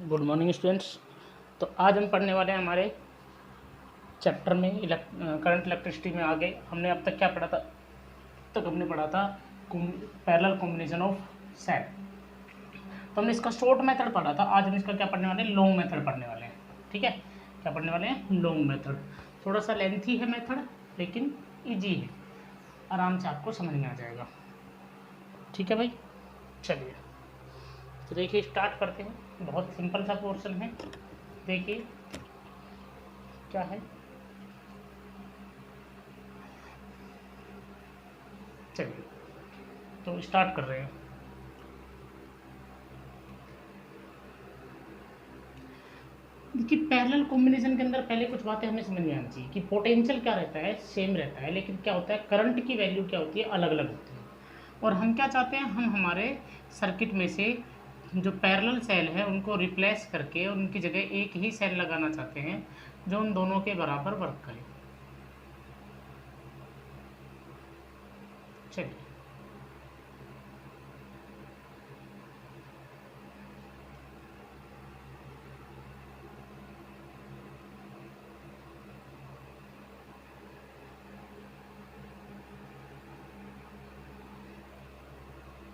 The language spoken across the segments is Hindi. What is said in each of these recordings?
Good morning students. तो आज हम पढ़ने वाले हैं हमारे चैप्टर में करंट इलेक्ट्रिसिटी में। आगे हमने अब तक क्या पढ़ा था? तक हमने पढ़ा था पैरेलल कॉम्बिनेशन ऑफ सेल। तो हमने इसका शॉर्ट मेथड पढ़ा था। आज हम इसका क्या पढ़ने वाले हैं? लॉन्ग मेथड पढ़ने वाले हैं। ठीक है, क्या पढ़ने वाले हैं? Long method. थोड़ा सा लेंथी है मेथड, लेकिन ईजी है, आराम से आपको समझ में आ जाएगा। ठीक है भाई, चलिए तो देखिए स्टार्ट करते हैं। बहुत सिंपल सा पोर्शन है। देखिए क्या है, चलिए तो स्टार्ट कर रहे हैं। देखिए पैरेलल कॉम्बिनेशन के अंदर पहले कुछ बातें हमें समझ में आनी चाहिए कि पोटेंशियल क्या रहता है, सेम रहता है, लेकिन क्या होता है करंट की वैल्यू क्या होती है, अलग अलग होती है। और हम क्या चाहते हैं, हम हमारे सर्किट में से जो पैरेलल सेल है उनको रिप्लेस करके उनकी जगह एक ही सेल लगाना चाहते हैं जो उन दोनों के बराबर वर्क करे। चलिए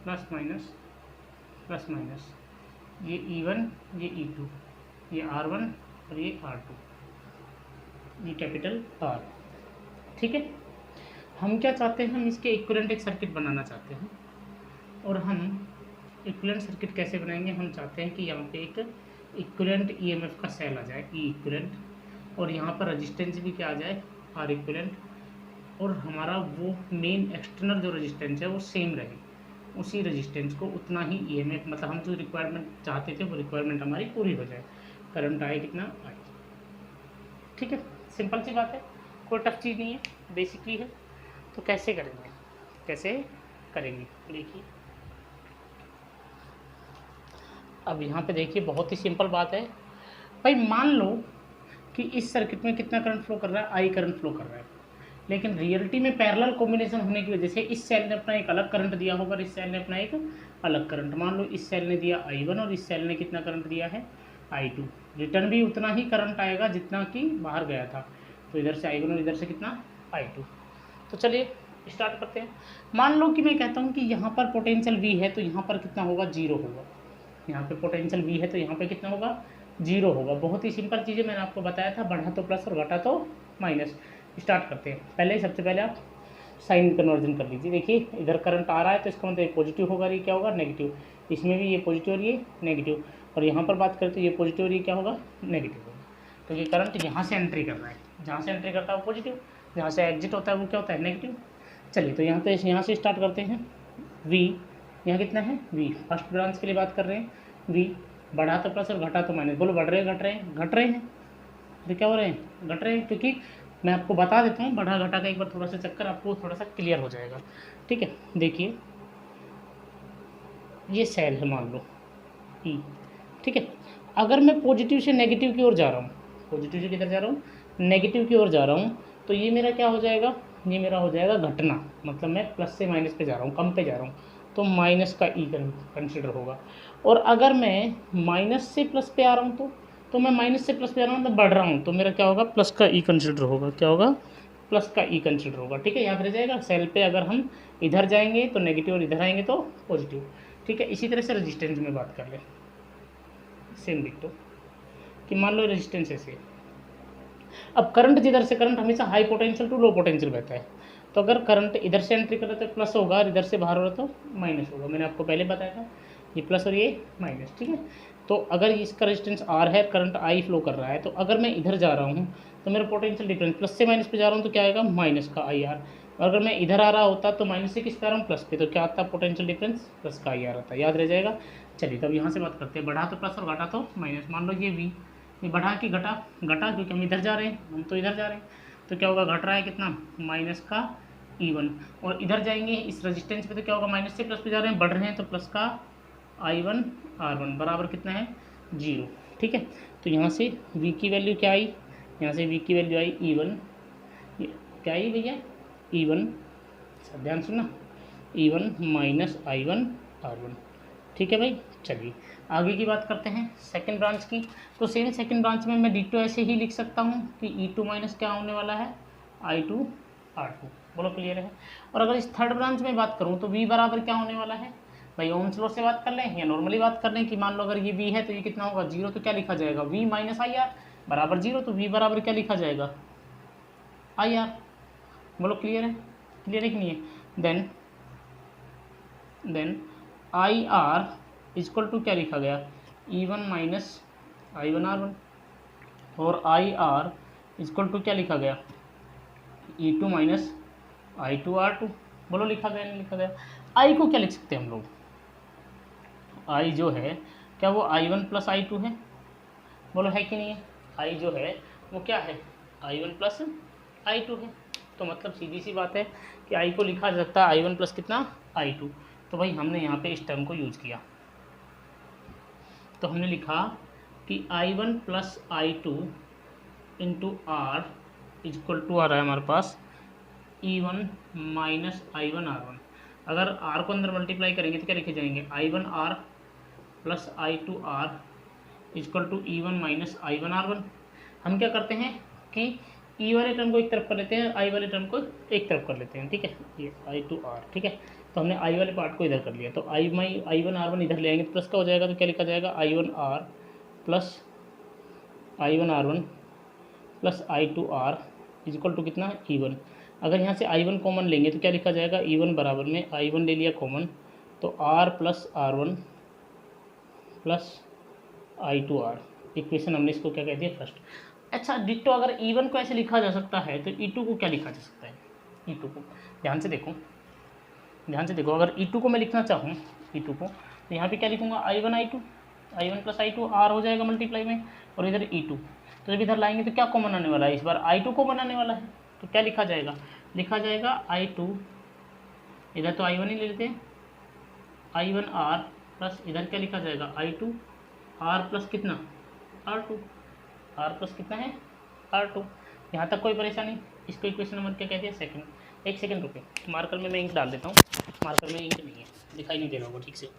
प्लस माइनस ये E1 ये E2, ये R1 और ये R2, ये कैपिटल R। ठीक है, हम क्या चाहते हैं, हम इसके इक्विवेलेंट एक सर्किट बनाना चाहते हैं। और हम इक्विवेलेंट सर्किट कैसे बनाएंगे? हम चाहते हैं कि यहाँ पे एक इक्विवेलेंट ईएमएफ का सेल आ जाए, ई इक्विवेलेंट, और यहाँ पर रेजिस्टेंस भी क्या आ जाए, आर इक्विवेलेंट, और हमारा वो मेन एक्सटर्नल जो रेजिस्टेंस है वो सेम रहे, उसी रेजिस्टेंस को उतना ही ईएमएफ, मतलब हम जो रिक्वायरमेंट चाहते थे वो रिक्वायरमेंट हमारी पूरी हो जाए। करंट आए कितना आए। ठीक है, सिंपल सी बात है, कोई टफ चीज़ नहीं है, बेसिकली है। तो कैसे करेंगे, कैसे करेंगे देखिए। अब यहाँ पे देखिए बहुत ही सिंपल बात है भाई। मान लो कि इस सर्किट में कितना करंट फ्लो कर रहा है, आई करंट फ्लो कर रहा है, लेकिन रियलिटी में पैरेलल कॉम्बिनेशन होने की वजह से इस सेल ने अपना एक अलग करंट दिया होगा और इस सेल ने अपना एक अलग करंट। मान लो इस सेल ने दिया I1 और इस सेल ने कितना करंट दिया है, I2। रिटर्न भी उतना ही करंट आएगा जितना कि बाहर गया था। तो इधर से I1 और इधर से कितना, I2। तो चलिए स्टार्ट करते हैं। मान लो कि मैं कहता हूँ कि यहाँ पर पोटेंशियल V है तो यहाँ पर कितना होगा, जीरो होगा। यहाँ पे पोटेंशियल V है तो यहाँ पे कितना होगा, जीरो होगा। बहुत ही सिंपल चीज़ें मैंने आपको बताया था, बढ़ा तो प्लस और घटा तो माइनस। स्टार्ट करते हैं। पहले सबसे पहले आप साइन कन्वर्जन कर लीजिए। देखिए इधर करंट आ रहा है तो इसका मतलब ये पॉजिटिव होगा, ये क्या होगा, नेगेटिव। इसमें भी ये पॉजिटिव और ये नेगेटिव, और यहाँ पर बात करते हैं ये पॉजिटिव और ये क्या होगा, नेगेटिव होगा। तो ये करंट यहाँ से एंट्री कर रहा है, जहाँ से एंट्री करता है वो पॉजिटिव, जहाँ से एग्जिट होता है वो क्या होता है, नेगेटिव। चलिए तो यहाँ से स्टार्ट करते हैं। V यहाँ कितना है, V फर्स्ट ब्रांच के लिए बात कर रहे हैं। V बढ़ा तो प्लस और घटा तो माइनस। बोलो बढ़ रहे हैं, घट रहे हैं, घट रहे हैं। अरे क्या हो रहे हैं, घट रहे हैं, क्योंकि मैं आपको बता देता हूँ बढ़ा घटा का एक बार थोड़ा सा चक्कर आपको थोड़ा सा क्लियर हो जाएगा। ठीक है, देखिए ये सेल है मान लो E। ठीक है, अगर मैं पॉजिटिव से नेगेटिव की ओर जा रहा हूँ, पॉजिटिव से किधर जा रहा हूँ, नेगेटिव की ओर जा रहा हूँ, तो ये मेरा क्या हो जाएगा, ये मेरा हो जाएगा घटना। मतलब मैं प्लस से माइनस पे जा रहा हूँ, कम पे जा रहा हूँ, तो माइनस का ई कंसिडर होगा। और अगर मैं माइनस से प्लस पे आ रहा हूँ तो मैं माइनस से प्लस पे आ रहा हूँ मतलब बढ़ रहा हूँ, तो मेरा क्या होगा, प्लस का ई कंसिडर होगा। क्या होगा, प्लस का ई कंसिडर होगा। ठीक है, याद रह जाएगा। सेल पे अगर हम इधर जाएंगे तो नेगेटिव और इधर आएंगे तो पॉजिटिव। ठीक है, इसी तरह से रेजिस्टेंस में बात कर लें, सेम डिक्टो कि मान लो रेजिस्टेंस ऐसे। अब करंट जिधर से, करंट हमेशा high potential to low potential रहता है। तो अगर करंट इधर से एंट्री कर रहा है तो प्लस होगा, और इधर से बाहर हो रहा तो माइनस होगा। मैंने आपको पहले बताया था, ये प्लस और ये माइनस। ठीक है, तो अगर इसका रेजिस्टेंस R है, करंट I फ्लो कर रहा है, तो अगर मैं इधर जा रहा हूँ तो मेरा पोटेंशियल डिफरेंस प्लस से माइनस पे जा रहा हूँ तो क्या आएगा, माइनस का IR। और अगर मैं इधर आ रहा होता तो माइनस से किस पे आ रहा हूँ, प्लस पे, तो क्या आता है, पोटेंशियल डिफरेंस प्लस का IR आता है। याद रह जाएगा। चलिए तब यहाँ से बात करते हैं। बढ़ा तो प्लस और घटा तो माइनस। मान लो ये V, ये बढ़ा कि घटा, घटा क्योंकि हम इधर जा रहे हैं, हम तो इधर जा रहे हैं, तो क्या होगा, घट रहा है कितना, माइनस का E1। और इधर जाएंगे इस रेजिस्टेंस पे तो क्या होगा, माइनस से प्लस पे जा रहे हैं, बढ़ रहे हैं, तो प्लस का I1 R1 बराबर कितना है, जीरो। ठीक है, तो यहाँ से V की वैल्यू क्या आई, यहाँ से V की वैल्यू आई E1, क्या आई भैया, E1, ध्यान सुनना, E1 माइनस I1 R1। ठीक है भाई, चलिए आगे की बात करते हैं सेकंड ब्रांच की। तो सेम सेकंड ब्रांच में मैं डिटो ऐसे ही लिख सकता हूँ कि E2 माइनस क्या होने वाला है I2 R2। बोलो क्लियर है। और अगर इस थर्ड ब्रांच में बात करूँ तो V बराबर क्या होने वाला है भाई, ओम्स लॉ से बात कर लें या नॉर्मली बात कर लें कि मान लो अगर ये V है तो ये कितना होगा 0, तो क्या लिखा जाएगा V माइनस आई आर बराबर 0, तो V बराबर क्या लिखा जाएगा आई आर। बोलो क्लियर है, क्लियर है कि नहीं है। Then I R is equal to क्या लिखा गया E1 माइनस I1 R1, और आई आर इजक्वल टू क्या लिखा गया E2 माइनस I2 R2। बोलो लिखा गया नहीं लिखा गया। आई को क्या लिख सकते हैं हम लोग, आई जो है क्या वो I1 प्लस I2 है, बोलो है कि नहीं है। आई जो है वो क्या है I1 प्लस I2 है। तो मतलब सीधी सी बात है कि आई को लिखा जा सकता है I1 प्लस कितना I2। तो भाई हमने यहाँ पे इस टर्म को यूज़ किया, तो हमने लिखा कि I1 plus I2 into R is equal to आ रहा है हमारे पास E1 माइनस I1 R1। अगर R को अंदर मल्टीप्लाई करेंगे तो क्या लिखे जाएंगे I1 R plus I2 R is equal to E1 minus I1 R1। हम क्या करते हैं कि E वाले टर्म को एक तरफ कर लेते हैं, I वाले टर्म को एक तरफ कर लेते हैं, ठीक है, ये I2 R, ठीक है। तो हमने I वाले पार्ट को इधर कर लिया, तो I1 R1 इधर ले आएंगे तो प्लस का हो जाएगा, तो क्या लिखा जाएगा I1 R plus I1 R1 plus I2 R is equal to कितना E1। अगर यहाँ से I1 कॉमन लेंगे तो क्या लिखा जाएगा E1 बराबर में I1 ले लिया कॉमन, तो R plus R1 plus I2 R। Equation हमने इसको क्या कह दिया फर्स्ट। अच्छा डिट्टो अगर E1 को ऐसे लिखा जा सकता है तो E2 को क्या लिखा जा सकता है, E2 को ध्यान से देखो, ध्यान से देखो। अगर E2 को मैं लिखना चाहूँ E2 को, तो यहाँ पे क्या लिखूँगा I1 प्लस I2 R हो जाएगा मल्टीप्लाई में, और इधर E2। तो जब इधर लाएंगे तो क्या कॉमन आने वाला है, इस बार I2 कॉमन आने वाला है, तो क्या लिखा जाएगा I2, इधर तो I1 ही ले लेते हैं I1 R प्लस इधर क्या लिखा जाएगा I2 R प्लस कितना R प्लस कितना है R2। यहाँ तक कोई परेशानी। इसको इक्वेशन नंबर क्या कहते हैं सेकंड। एक सेकंड रुके, मार्कर में मैं इंक डाल देता हूँ, मार्कर में इंक नहीं है, दिखाई नहीं दे रहा होगा ठीक से।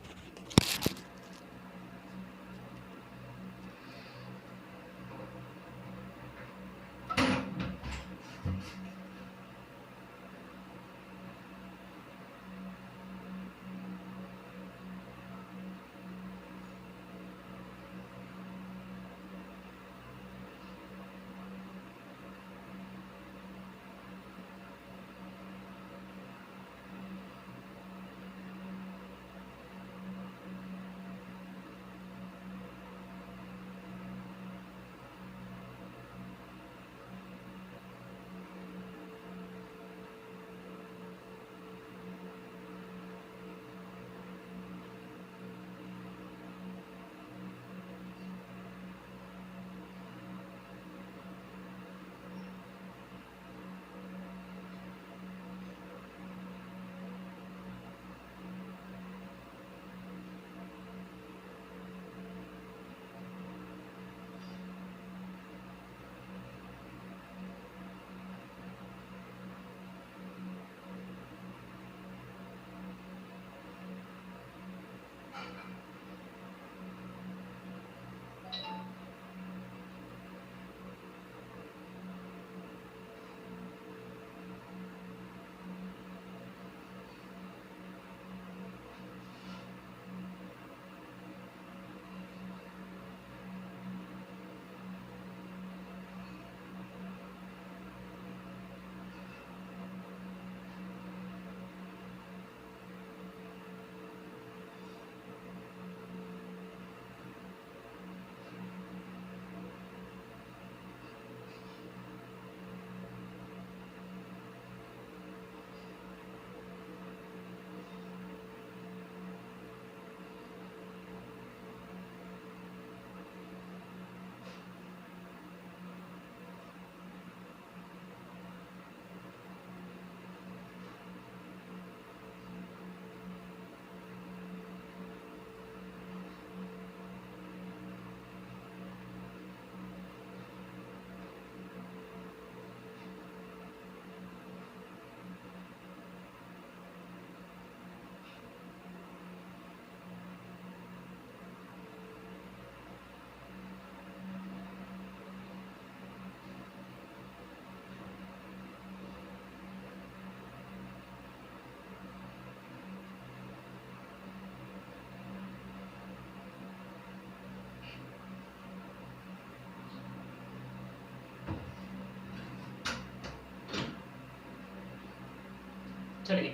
चलिए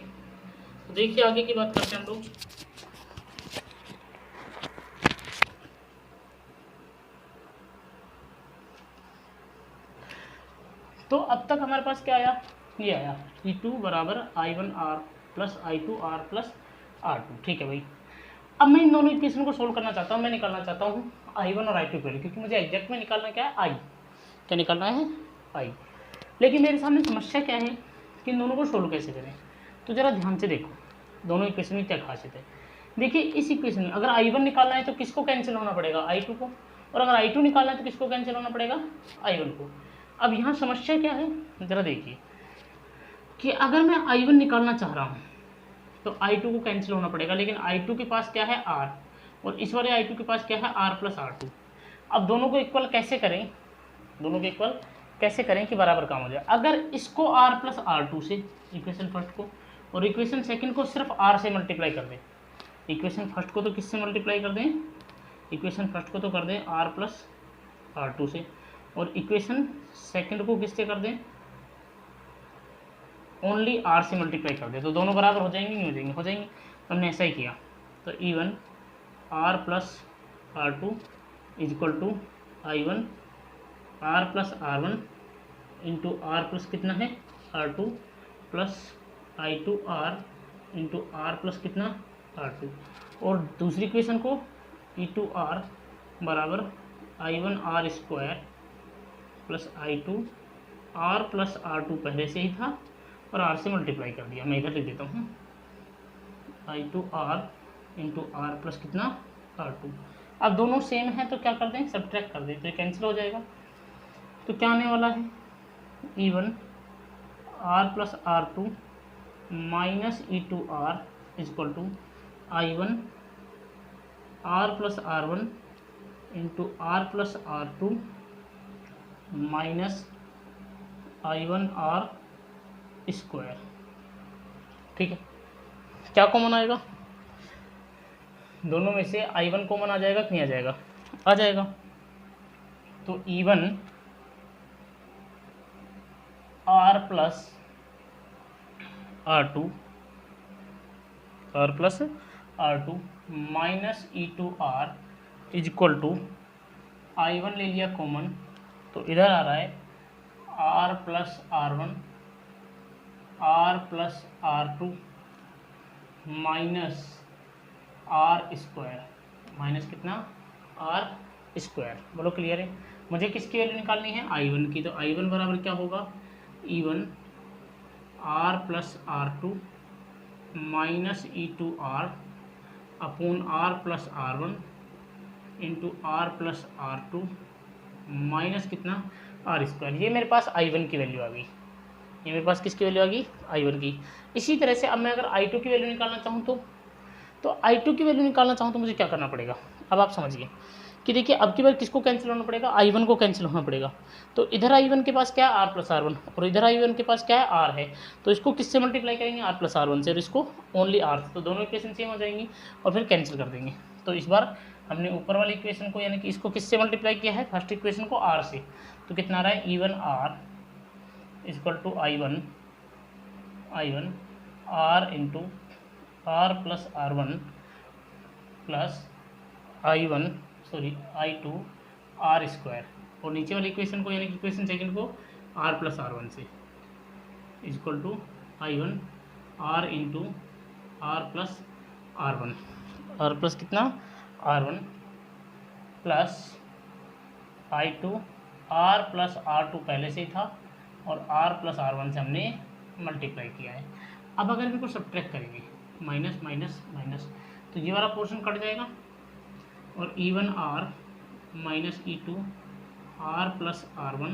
तो देखिए आगे की बात करते हैं हम लोग। तो अब तक हमारे पास क्या आया, ये आया E2 बराबर I1R plus I2R plus R2। ठीक है भाई, अब मैं इन दोनों इक्वेशन को सोल्व करना चाहता हूँ। मैं निकालना चाहता हूँ I1 और I2 की वैल्यू, क्योंकि मुझे एग्जैक्ट में निकालना क्या है, I। क्या निकालना है, I। लेकिन मेरे सामने समस्या क्या है कि इन दोनों को सोल्व कैसे करें। तो ज़रा ध्यान से देखो दोनों इक्वेशन में क्या खासियत है। देखिए इस इक्वेशन में अगर I1 निकालना है तो किसको कैंसिल होना पड़ेगा, I2 को, और अगर I2 निकालना है तो किसको कैंसिल होना पड़ेगा, I1 को। अब यहाँ समस्या क्या है, ज़रा देखिए कि अगर मैं I1 निकालना चाह रहा हूँ तो I2 को कैंसिल होना पड़ेगा, लेकिन I2 के पास क्या है, R, और इस वाले I2 के पास क्या है, R प्लस R2। अब दोनों को इक्वल कैसे करें, दोनों को इक्वल कैसे करें कि बराबर काम हो जाए। अगर इसको R प्लस R2 से, इक्वेशन फर्स्ट को, और इक्वेशन सेकंड को सिर्फ R से मल्टीप्लाई कर दें। इक्वेशन फर्स्ट को तो किससे मल्टीप्लाई कर दें, इक्वेशन फर्स्ट को तो कर दें R प्लस R2 से, और इक्वेशन सेकंड को किससे कर दें, ओनली R से मल्टीप्लाई कर दें। तो दोनों बराबर हो जाएंगे, नहीं हो जाएंगे, हो जाएंगे। तो हमने ऐसा ही किया। तो E1 R plus R2 is equal to I1 R plus R1 into R plus कितना है, R2 plus I2 R into R plus कितना, R2। और दूसरी इक्वेशन को E2 R बराबर I1 R square plus I2 R plus R2 पहले से ही था और R से मल्टीप्लाई कर दिया। मैं इधर लिख देता हूँ I2 R into R plus कितना, R2। अब दोनों सेम है तो क्या कर दें, सब्ट्रैक्ट कर दें, तो ये कैंसिल हो जाएगा। तो क्या आने वाला है, E1 R plus R2 minus E2 R is equal to I1 R plus R1 into R plus R2 minus I1 R square. ठीक है, क्या कॉमन आएगा, दोनों में से I1 कॉमन आ जाएगा कि नहीं आ जाएगा, आ जाएगा। तो E1 R plus R2 minus E2 R is equal to I1 ले लिया कॉमन, तो इधर आ रहा है R plus R1 R plus R2 minus R square, minus कितना, R स्क्वायर। बोलो क्लियर है। मुझे किसकी वैल्यू निकालनी है, I1 की। तो I1 बराबर क्या होगा, E1 R plus R2 minus E2 R upon R plus R1 into R plus R2 minus कितना, R स्क्वायर। ये मेरे पास I1 की वैल्यू आ गई, ये मेरे पास किसकी वैल्यू आ गई, I1 की। इसी तरह से अब मैं अगर I2 की वैल्यू निकालना चाहूँ तो I2 की वैल्यू निकालना चाहूँ तो मुझे क्या करना पड़ेगा। अब आप समझिए कि देखिए अब की बार किसको कैंसिल होना पड़ेगा, I1 को कैंसिल होना पड़ेगा। तो इधर I1 के पास क्या है, R प्लस R1, और इधर I1 के पास क्या है, R है। तो इसको किससे मल्टीप्लाई करेंगे, R प्लस R1 से, और इसको ओनली R से। तो दोनों इक्वेशन सेम हो जाएंगी और फिर कैंसिल कर देंगे। तो इस बार हमने ऊपर वाली इक्वेशन को यानी कि इसको किससे मल्टीप्लाई किया है, फर्स्ट इक्वेशन को R से। तो कितना आ रहा है, E1 R is equal to I1 R into R plus R1 plus I2 R square, और नीचे वाली इक्वेशन को यानी कि इक्वेशन सेकंड को R प्लस R1 से is equal to I1 R into R plus R1, R plus कितना, R1 plus I2 R plus R2 पहले से ही था और R प्लस R1 से हमने मल्टीप्लाई किया है। अब अगर इनको सब्ट्रैक्ट करेंगे, माइनस माइनस माइनस, तो ये वाला पोर्शन कट जाएगा और E1 R minus E2 R plus R1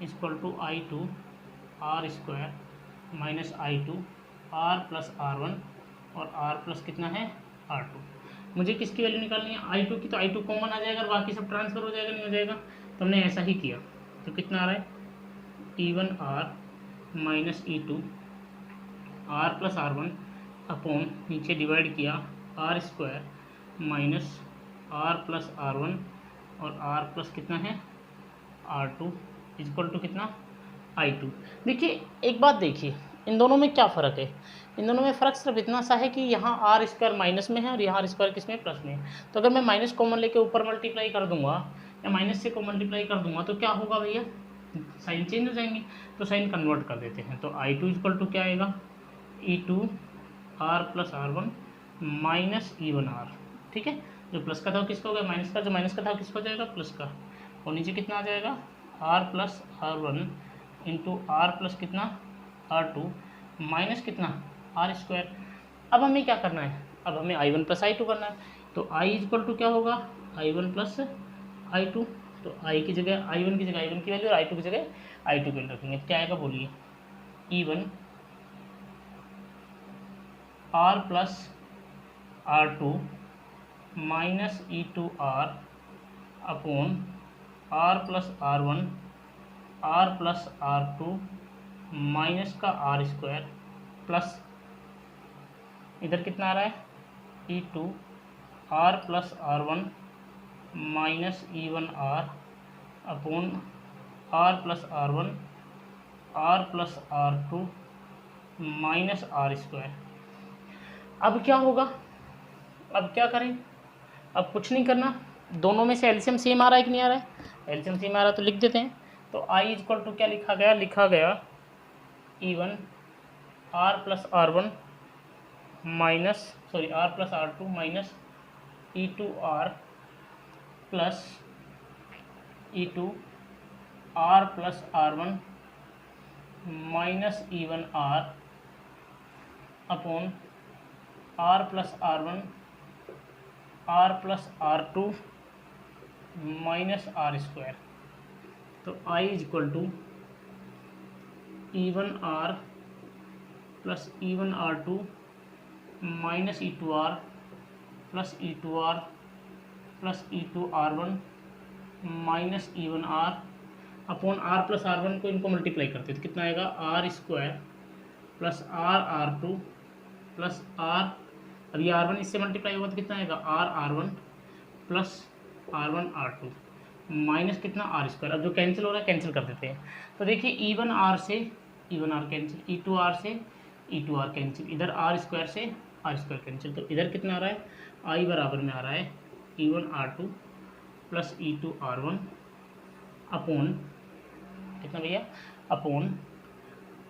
equal to I2 R square minus I2 R plus R1 और R प्लस कितना है, R2। मुझे किसकी वैल्यू निकालनी है, I2 की। तो I2 कॉमन आ जाएगा और बाकी सब ट्रांसफर हो जाएगा, नहीं हो जाएगा। तो हमने ऐसा ही किया। तो कितना आ रहा है, E1 R minus E2 R plus R1 upon नीचे डिवाइड किया R square minus R plus R1 और R प्लस कितना है, R2 इक्वल टू कितना, I2। देखिए एक बात देखिए, इन दोनों में क्या फ़र्क है? इन दोनों में फ़र्क सिर्फ इतना सा है कि यहाँ आर स्क्वायर माइनस में है और यहाँ आर स्क्वायर किस में, प्लस में है। तो अगर मैं माइनस कॉमन लेके ऊपर मल्टीप्लाई कर दूंगा या माइनस से को मल्टीप्लाई कर दूंगा तो क्या होगा भैया, साइन चेंज हो जाएंगे। तो साइन कन्वर्ट कर देते हैं। तो आई टू इक्वल टू क्या आएगा, E two R plus R one minus E one R. ठीक है, जो प्लस का था वो किसका हो गया, माइनस का, जो माइनस का था किसका हो जाएगा, प्लस का। और नीचे कितना आ जाएगा, R plus R one into R plus कितना, आर टू माइनस कितना, आर स्क्वायर। अब हमें क्या करना है, अब हमें I one plus I two करना है। तो आई इक्वल टू क्या होगा, I one plus I two. तो आई की जगह आई वन की जगह आई वन की वैल्यू और आई टू की जगह आई टू की वैल्यू रखेंगे। क्या आएगा बोलिए, E one R plus R two minus E two R upon R plus R one R plus R two minus का आर स्क्वायर प्लस इधर कितना आ रहा है, E two R plus R one minus E one R upon R plus R one R plus R two minus R square. अब क्या होगा, अब क्या करें, अब कुछ नहीं करना, दोनों में से एलसीएम सेम आ रहा है कि नहीं आ रहा है, एलसीएम सेम आ रहा है तो लिख देते हैं। तो आई इक्वल टू क्या लिखा गया, लिखा गया E one R plus R one minus R plus R two minus E two R plus E two R plus R one minus E one R upon R plus R one R plus R two minus R square. तो I is equal to E one R plus E one R two minus E two R plus E two R plus E two R one minus E one R upon R plus R one को इनको मल्टीप्लाई करते तो कितना आएगा, R square plus R R two plus R, अब ये आर वन इससे मल्टीप्लाई होगा तो कितना आएगा, R R one plus R one R two minus कितना, आर स्क्वायर। अब जो कैंसिल हो रहा है कैंसिल कर देते हैं। तो देखिए ई वन आर से E one R cancel, E two R से ई टू आर कैंसिल, इधर आर स्क्वायर से आर स्क्वायर कैंसिल। तो इधर कितना आ रहा है, आई बराबर में आ रहा है E one R two plus E two R one upon कितना भैया, अपॉन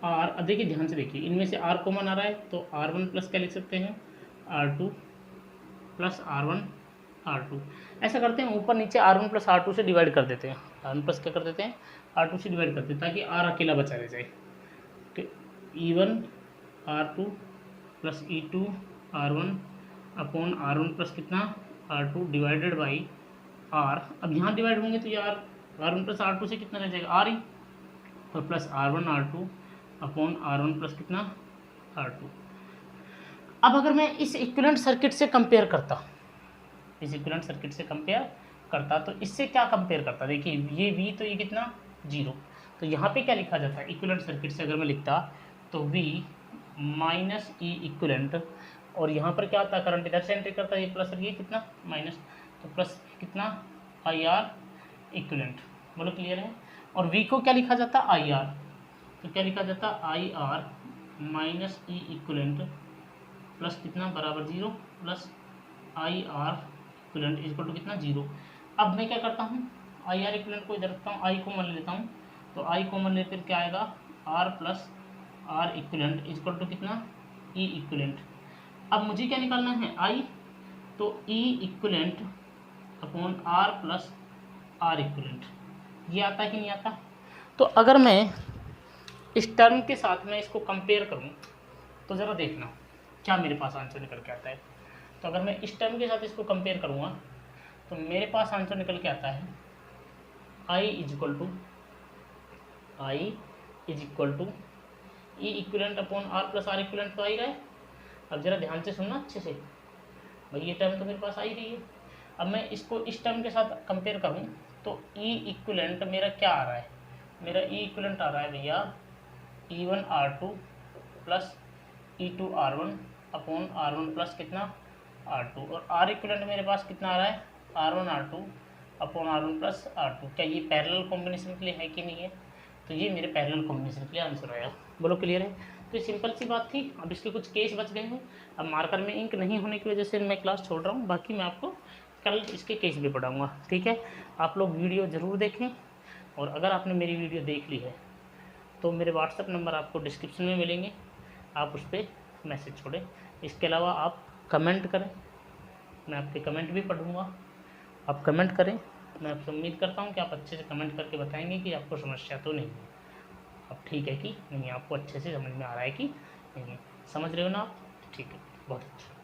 आर। अब देखिए ध्यान से देखिए, इनमें से आर कॉमन आ रहा है तो आर वन प्लस क्या लिख सकते हैं, R two plus R one R two. ऐसा करते हैं ऊपर नीचे R one plus R two से डिवाइड कर देते हैं, आर वन प्लस क्या कर देते हैं, आर टू से डिवाइड करते हैं ताकि आर अकेला बचा रह जाए। तो E one R two plus E two R one upon R one plus कितना, R two divided by R. अब यहाँ डिवाइड होंगे तो ये R one plus R two से कितना रह जाएगा, आर ही, तो plus R one R two upon R one plus कितना, आर टू। अब अगर मैं इस इक्विवेलेंट सर्किट से कंपेयर करता, इस इक्विवेलेंट सर्किट से कंपेयर करता तो इससे क्या कंपेयर करता, देखिए ये V तो ये कितना, जीरो। तो यहाँ पे क्या लिखा जाता है, इक्विवेलेंट सर्किट से अगर मैं लिखता तो V माइनस ई इक्विवेलेंट, और यहाँ पर क्या आता है, करंट इधर से एंट्री करता है, ये प्लस और ये कितना माइनस, तो प्लस कितना आई आर इक्विवेलेंट। बोलो क्लियर है। और V को क्या लिखा जाता, आई आर, तो क्या लिखा जाता, I R minus E equivalent plus कितना बराबर zero plus I R equivalent equal to कितना, जीरो। अब मैं क्या करता हूँ, आई आर इक्विवेलेंट को इधर रखता हूँ, आई कॉमन ले लेता हूँ, तो आई कॉमन लेते क्या आएगा, R plus R equivalent equal to कितना, ई इक्विवेलेंट। अब मुझे क्या निकालना है, आई, तो E equivalent upon R plus R equivalent. ये आता है कि नहीं आता। तो अगर मैं इस टर्म के साथ में इसको कंपेयर करूं तो ज़रा देखना क्या मेरे पास आंसर निकल के आता है। तो अगर मैं इस टर्म के साथ इसको कंपेयर करूँगा तो मेरे पास आंसर निकल के आता है I is equal to E equivalent upon R plus R equivalent तो आ ही रहा है। अब ज़रा ध्यान से सुनना अच्छे से भाई, ये टर्म तो मेरे पास आ ही रही है। अब मैं इसको इस टर्म के साथ कंपेयर करूँ तो ई इक्विवेलेंट मेरा क्या आ रहा है, मेरा ई इक्विवेलेंट आ रहा है भैया E one R two plus E two R one upon R one plus कितना, आर टू। और आर इक्विवेलेंट मेरे पास कितना आ रहा है, R one R two upon R one plus R two. क्या ये पैरेलल कॉम्बिनेशन के लिए है कि नहीं है, तो ये मेरे पैरेलल कॉम्बिनेशन के लिए आंसर आया। बोलो क्लियर है। तो ये सिंपल सी बात थी। अब इसके कुछ केस बच गए हैं। अब मार्कर में इंक नहीं होने की वजह से मैं क्लास छोड़ रहा हूँ, बाकी मैं आपको कल इसके केस भी पढ़ाऊँगा, ठीक है। आप लोग वीडियो ज़रूर देखें, और अगर आपने मेरी वीडियो देख ली है तो मेरे व्हाट्सएप नंबर आपको डिस्क्रिप्शन में मिलेंगे, आप उस पर मैसेज छोड़ें। इसके अलावा आप कमेंट करें, मैं आपके कमेंट भी पढ़ूँगा, आप कमेंट करें। मैं आपसे उम्मीद करता हूँ कि आप अच्छे से कमेंट करके बताएंगे कि आपको समस्या तो नहीं है, अब ठीक है कि नहीं, आपको अच्छे से समझ में आ रहा है कि नहीं है। समझ रहे हो ना आप? ठीक है, बहुत अच्छा।